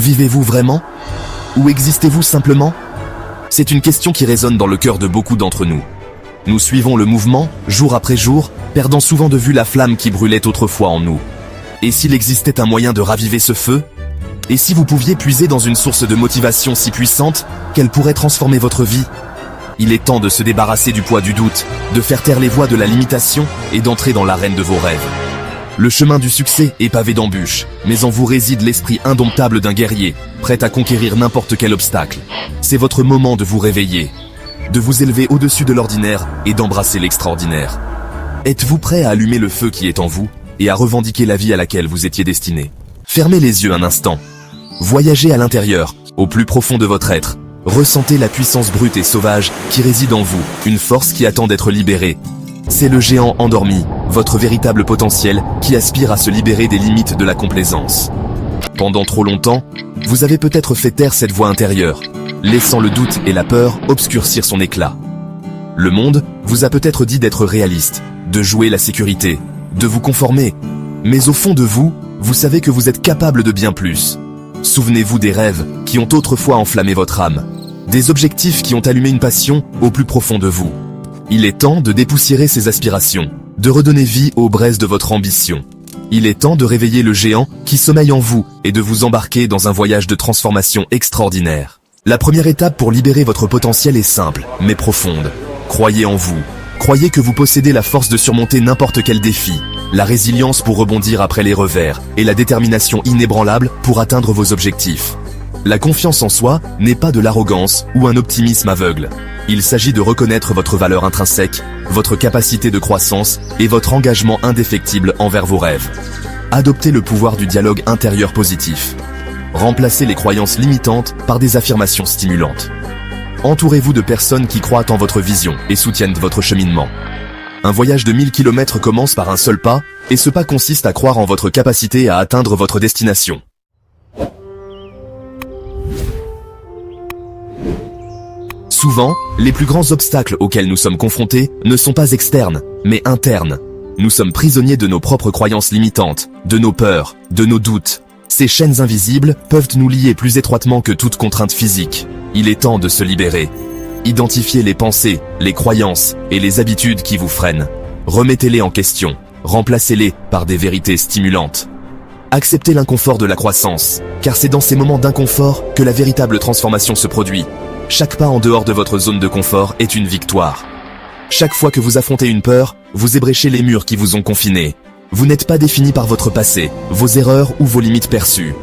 Vivez-vous vraiment? Ou existez-vous simplement? C'est une question qui résonne dans le cœur de beaucoup d'entre nous. Nous suivons le mouvement, jour après jour, perdant souvent de vue la flamme qui brûlait autrefois en nous. Et s'il existait un moyen de raviver ce feu? Et si vous pouviez puiser dans une source de motivation si puissante qu'elle pourrait transformer votre vie? Il est temps de se débarrasser du poids du doute, de faire taire les voix de la limitation et d'entrer dans l'arène de vos rêves. Le chemin du succès est pavé d'embûches, mais en vous réside l'esprit indomptable d'un guerrier, prêt à conquérir n'importe quel obstacle. C'est votre moment de vous réveiller, de vous élever au-dessus de l'ordinaire et d'embrasser l'extraordinaire. Êtes-vous prêt à allumer le feu qui est en vous et à revendiquer la vie à laquelle vous étiez destiné? Fermez les yeux un instant. Voyagez à l'intérieur, au plus profond de votre être. Ressentez la puissance brute et sauvage qui réside en vous, une force qui attend d'être libérée. C'est le géant endormi, votre véritable potentiel, qui aspire à se libérer des limites de la complaisance. Pendant trop longtemps, vous avez peut-être fait taire cette voix intérieure, laissant le doute et la peur obscurcir son éclat. Le monde vous a peut-être dit d'être réaliste, de jouer la sécurité, de vous conformer. Mais au fond de vous, vous savez que vous êtes capable de bien plus. Souvenez-vous des rêves qui ont autrefois enflammé votre âme, des objectifs qui ont allumé une passion au plus profond de vous. Il est temps de dépoussiérer ces aspirations, de redonner vie aux braises de votre ambition. Il est temps de réveiller le géant qui sommeille en vous et de vous embarquer dans un voyage de transformation extraordinaire. La première étape pour libérer votre potentiel est simple, mais profonde. Croyez en vous. Croyez que vous possédez la force de surmonter n'importe quel défi, la résilience pour rebondir après les revers et la détermination inébranlable pour atteindre vos objectifs. La confiance en soi n'est pas de l'arrogance ou un optimisme aveugle. Il s'agit de reconnaître votre valeur intrinsèque, votre capacité de croissance et votre engagement indéfectible envers vos rêves. Adoptez le pouvoir du dialogue intérieur positif. Remplacez les croyances limitantes par des affirmations stimulantes. Entourez-vous de personnes qui croient en votre vision et soutiennent votre cheminement. Un voyage de 1000 km commence par un seul pas, et ce pas consiste à croire en votre capacité à atteindre votre destination. Souvent, les plus grands obstacles auxquels nous sommes confrontés ne sont pas externes, mais internes. Nous sommes prisonniers de nos propres croyances limitantes, de nos peurs, de nos doutes. Ces chaînes invisibles peuvent nous lier plus étroitement que toute contrainte physique. Il est temps de se libérer. Identifiez les pensées, les croyances et les habitudes qui vous freinent. Remettez-les en question, remplacez-les par des vérités stimulantes. Acceptez l'inconfort de la croissance, car c'est dans ces moments d'inconfort que la véritable transformation se produit. Chaque pas en dehors de votre zone de confort est une victoire. Chaque fois que vous affrontez une peur, vous ébréchez les murs qui vous ont confiné. Vous n'êtes pas défini par votre passé, vos erreurs ou vos limites perçues.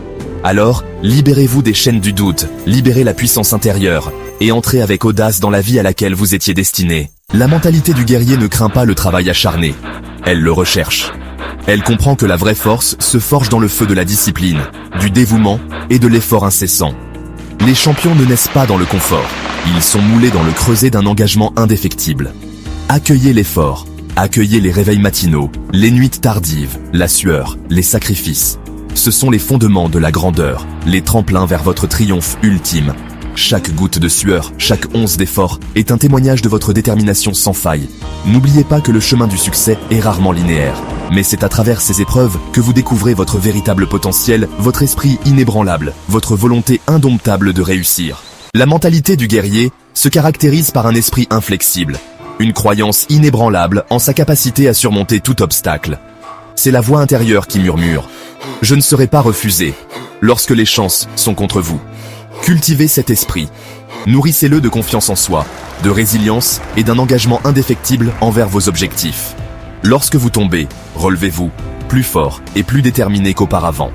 Alors, libérez-vous des chaînes du doute, libérez la puissance intérieure, et entrez avec audace dans la vie à laquelle vous étiez destiné. La mentalité du guerrier ne craint pas le travail acharné. Elle le recherche. Elle comprend que la vraie force se forge dans le feu de la discipline, du dévouement et de l'effort incessant. Les champions ne naissent pas dans le confort, ils sont moulés dans le creuset d'un engagement indéfectible. Accueillez l'effort, accueillez les réveils matinaux, les nuits tardives, la sueur, les sacrifices. Ce sont les fondements de la grandeur, les tremplins vers votre triomphe ultime. Chaque goutte de sueur, chaque once d'effort est un témoignage de votre détermination sans faille. N'oubliez pas que le chemin du succès est rarement linéaire. Mais c'est à travers ces épreuves que vous découvrez votre véritable potentiel, votre esprit inébranlable, votre volonté indomptable de réussir. La mentalité du guerrier se caractérise par un esprit inflexible, une croyance inébranlable en sa capacité à surmonter tout obstacle. C'est la voix intérieure qui murmure « Je ne serai pas refusé » lorsque les chances sont contre vous. Cultivez cet esprit. Nourrissez-le de confiance en soi, de résilience et d'un engagement indéfectible envers vos objectifs. Lorsque vous tombez, relevez-vous, plus fort et plus déterminé qu'auparavant.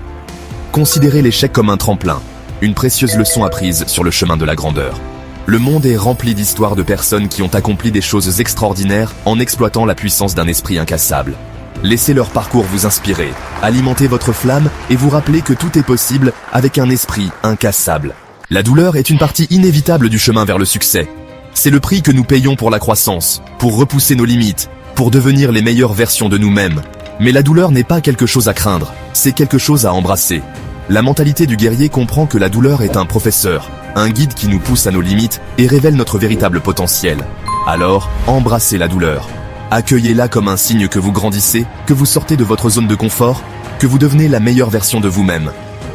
Considérez l'échec comme un tremplin, une précieuse leçon apprise sur le chemin de la grandeur. Le monde est rempli d'histoires de personnes qui ont accompli des choses extraordinaires en exploitant la puissance d'un esprit incassable. Laissez leur parcours vous inspirer, alimentez votre flamme et vous rappelez que tout est possible avec un esprit incassable. La douleur est une partie inévitable du chemin vers le succès. C'est le prix que nous payons pour la croissance, pour repousser nos limites, pour devenir les meilleures versions de nous-mêmes. Mais la douleur n'est pas quelque chose à craindre, c'est quelque chose à embrasser. La mentalité du guerrier comprend que la douleur est un professeur, un guide qui nous pousse à nos limites et révèle notre véritable potentiel. Alors, embrassez la douleur. Accueillez-la comme un signe que vous grandissez, que vous sortez de votre zone de confort, que vous devenez la meilleure version de vous-même.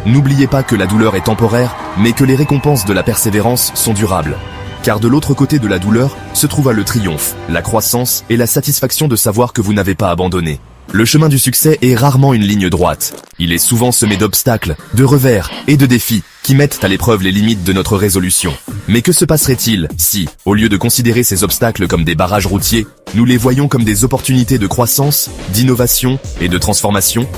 N'oubliez pas que la douleur est temporaire, mais que les récompenses de la persévérance sont durables. Car de l'autre côté de la douleur se trouva le triomphe, la croissance et la satisfaction de savoir que vous n'avez pas abandonné. Le chemin du succès est rarement une ligne droite. Il est souvent semé d'obstacles, de revers et de défis qui mettent à l'épreuve les limites de notre résolution. Mais que se passerait-il si, au lieu de considérer ces obstacles comme des barrages routiers, nous les voyons comme des opportunités de croissance, d'innovation et de transformation ?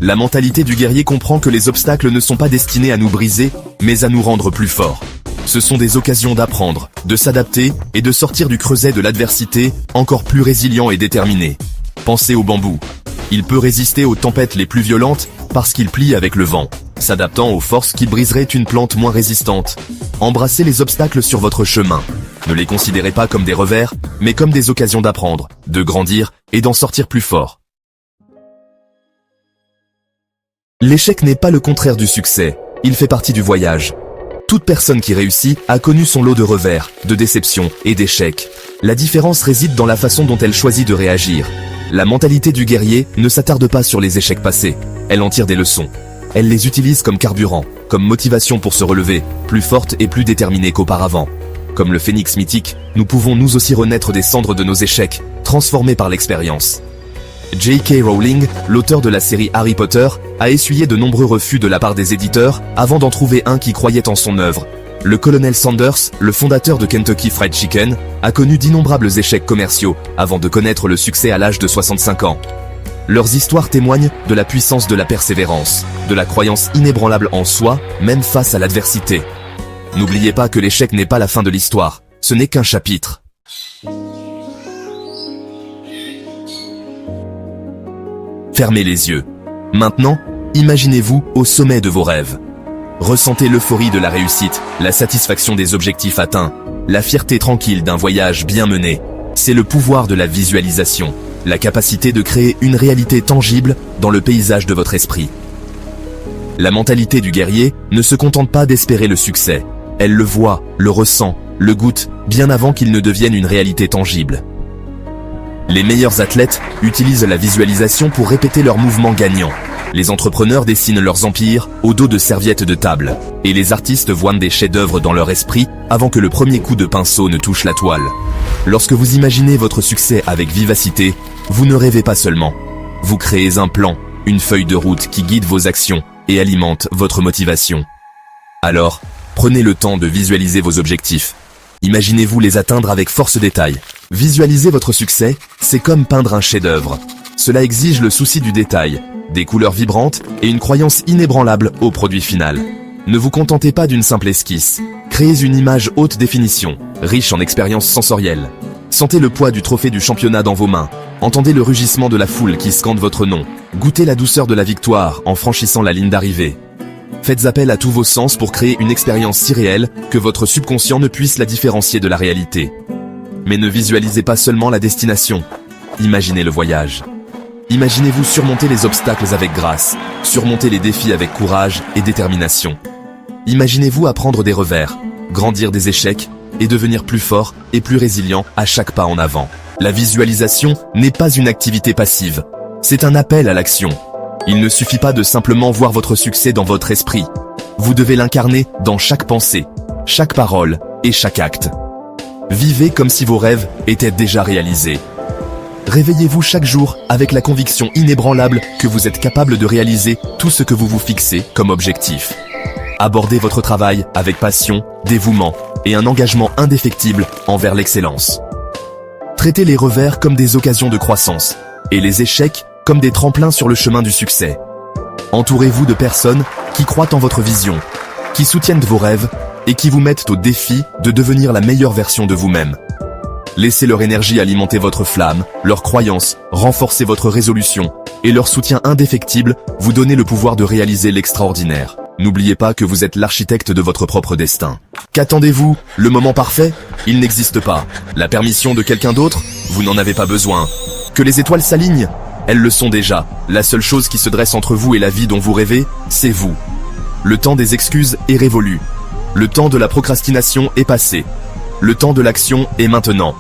La mentalité du guerrier comprend que les obstacles ne sont pas destinés à nous briser, mais à nous rendre plus forts. Ce sont des occasions d'apprendre, de s'adapter et de sortir du creuset de l'adversité encore plus résilient et déterminé. Pensez au bambou. Il peut résister aux tempêtes les plus violentes parce qu'il plie avec le vent, s'adaptant aux forces qui briseraient une plante moins résistante. Embrassez les obstacles sur votre chemin. Ne les considérez pas comme des revers, mais comme des occasions d'apprendre, de grandir et d'en sortir plus fort. L'échec n'est pas le contraire du succès, il fait partie du voyage. Toute personne qui réussit a connu son lot de revers, de déceptions et d'échecs. La différence réside dans la façon dont elle choisit de réagir. La mentalité du guerrier ne s'attarde pas sur les échecs passés, elle en tire des leçons. Elle les utilise comme carburant, comme motivation pour se relever, plus forte et plus déterminée qu'auparavant. Comme le phénix mythique, nous pouvons nous aussi renaître des cendres de nos échecs, transformés par l'expérience. J.K. Rowling, l'auteur de la série Harry Potter, a essuyé de nombreux refus de la part des éditeurs avant d'en trouver un qui croyait en son œuvre. Le colonel Sanders, le fondateur de Kentucky Fried Chicken, a connu d'innombrables échecs commerciaux avant de connaître le succès à l'âge de 65 ans. Leurs histoires témoignent de la puissance de la persévérance, de la croyance inébranlable en soi, même face à l'adversité. N'oubliez pas que l'échec n'est pas la fin de l'histoire, ce n'est qu'un chapitre. Fermez les yeux. Maintenant, imaginez-vous au sommet de vos rêves. Ressentez l'euphorie de la réussite, la satisfaction des objectifs atteints, la fierté tranquille d'un voyage bien mené. C'est le pouvoir de la visualisation, la capacité de créer une réalité tangible dans le paysage de votre esprit. La mentalité du guerrier ne se contente pas d'espérer le succès. Elle le voit, le ressent, le goûte, bien avant qu'il ne devienne une réalité tangible. Les meilleurs athlètes utilisent la visualisation pour répéter leurs mouvements gagnants. Les entrepreneurs dessinent leurs empires au dos de serviettes de table. Et les artistes voient des chefs-d'œuvre dans leur esprit avant que le premier coup de pinceau ne touche la toile. Lorsque vous imaginez votre succès avec vivacité, vous ne rêvez pas seulement. Vous créez un plan, une feuille de route qui guide vos actions et alimente votre motivation. Alors, prenez le temps de visualiser vos objectifs. Imaginez-vous les atteindre avec force détail. Visualiser votre succès, c'est comme peindre un chef-d'œuvre. Cela exige le souci du détail, des couleurs vibrantes et une croyance inébranlable au produit final. Ne vous contentez pas d'une simple esquisse. Créez une image haute définition, riche en expériences sensorielles. Sentez le poids du trophée du championnat dans vos mains. Entendez le rugissement de la foule qui scande votre nom. Goûtez la douceur de la victoire en franchissant la ligne d'arrivée. Faites appel à tous vos sens pour créer une expérience si réelle que votre subconscient ne puisse la différencier de la réalité. Mais ne visualisez pas seulement la destination. Imaginez le voyage. Imaginez-vous surmonter les obstacles avec grâce, surmonter les défis avec courage et détermination. Imaginez-vous apprendre des revers, grandir des échecs et devenir plus fort et plus résilient à chaque pas en avant. La visualisation n'est pas une activité passive, c'est un appel à l'action. Il ne suffit pas de simplement voir votre succès dans votre esprit. Vous devez l'incarner dans chaque pensée, chaque parole et chaque acte. Vivez comme si vos rêves étaient déjà réalisés. Réveillez-vous chaque jour avec la conviction inébranlable que vous êtes capable de réaliser tout ce que vous vous fixez comme objectif. Abordez votre travail avec passion, dévouement et un engagement indéfectible envers l'excellence. Traitez les revers comme des occasions de croissance et les échecs comme des tremplins sur le chemin du succès. Entourez-vous de personnes qui croient en votre vision, qui soutiennent vos rêves et qui vous mettent au défi de devenir la meilleure version de vous-même. Laissez leur énergie alimenter votre flamme, leurs croyances, renforcer votre résolution et leur soutien indéfectible vous donner le pouvoir de réaliser l'extraordinaire. N'oubliez pas que vous êtes l'architecte de votre propre destin. Qu'attendez-vous? Le moment parfait? Il n'existe pas. La permission de quelqu'un d'autre? Vous n'en avez pas besoin. Que les étoiles s'alignent? Elles le sont déjà. La seule chose qui se dresse entre vous et la vie dont vous rêvez, c'est vous. Le temps des excuses est révolu. Le temps de la procrastination est passé. Le temps de l'action est maintenant.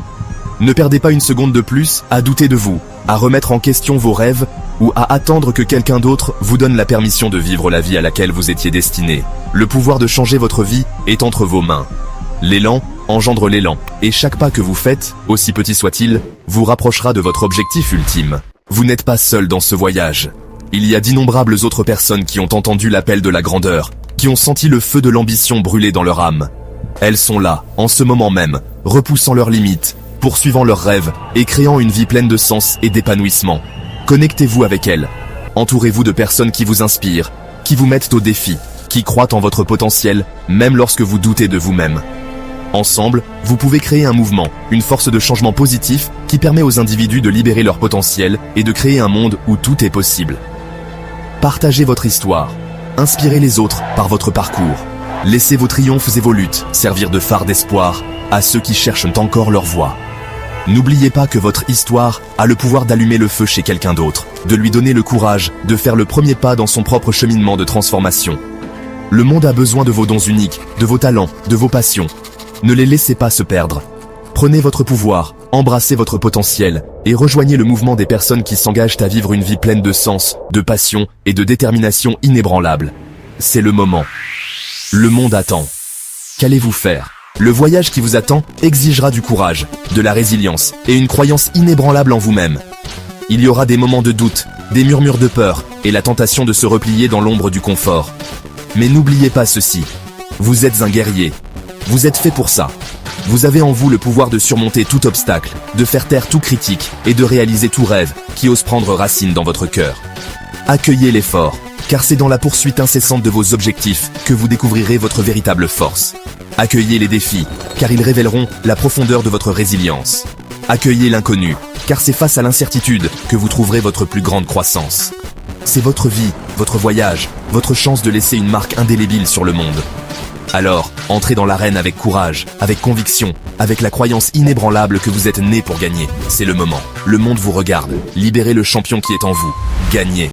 Ne perdez pas une seconde de plus à douter de vous, à remettre en question vos rêves ou à attendre que quelqu'un d'autre vous donne la permission de vivre la vie à laquelle vous étiez destiné. Le pouvoir de changer votre vie est entre vos mains. L'élan engendre l'élan, et chaque pas que vous faites, aussi petit soit-il, vous rapprochera de votre objectif ultime. Vous n'êtes pas seul dans ce voyage. Il y a d'innombrables autres personnes qui ont entendu l'appel de la grandeur, qui ont senti le feu de l'ambition brûler dans leur âme. Elles sont là, en ce moment même, repoussant leurs limites, poursuivant leurs rêves et créant une vie pleine de sens et d'épanouissement. Connectez-vous avec elles. Entourez-vous de personnes qui vous inspirent, qui vous mettent au défi, qui croient en votre potentiel, même lorsque vous doutez de vous-même. Ensemble, vous pouvez créer un mouvement, une force de changement positif qui permet aux individus de libérer leur potentiel et de créer un monde où tout est possible. Partagez votre histoire. Inspirez les autres par votre parcours. Laissez vos triomphes et vos luttes servir de phare d'espoir à ceux qui cherchent encore leur voie. N'oubliez pas que votre histoire a le pouvoir d'allumer le feu chez quelqu'un d'autre, de lui donner le courage de faire le premier pas dans son propre cheminement de transformation. Le monde a besoin de vos dons uniques, de vos talents, de vos passions. Ne les laissez pas se perdre. Prenez votre pouvoir, embrassez votre potentiel et rejoignez le mouvement des personnes qui s'engagent à vivre une vie pleine de sens, de passion et de détermination inébranlable. C'est le moment. Le monde attend. Qu'allez-vous faire ? Le voyage qui vous attend exigera du courage, de la résilience et une croyance inébranlable en vous-même. Il y aura des moments de doute, des murmures de peur et la tentation de se replier dans l'ombre du confort. Mais n'oubliez pas ceci. Vous êtes un guerrier. Vous êtes fait pour ça. Vous avez en vous le pouvoir de surmonter tout obstacle, de faire taire tout critique et de réaliser tout rêve qui ose prendre racine dans votre cœur. Accueillez l'effort, car c'est dans la poursuite incessante de vos objectifs que vous découvrirez votre véritable force. Accueillez les défis, car ils révéleront la profondeur de votre résilience. Accueillez l'inconnu, car c'est face à l'incertitude que vous trouverez votre plus grande croissance. C'est votre vie, votre voyage, votre chance de laisser une marque indélébile sur le monde. Alors, entrez dans l'arène avec courage, avec conviction, avec la croyance inébranlable que vous êtes né pour gagner. C'est le moment. Le monde vous regarde. Libérez le champion qui est en vous. Gagnez.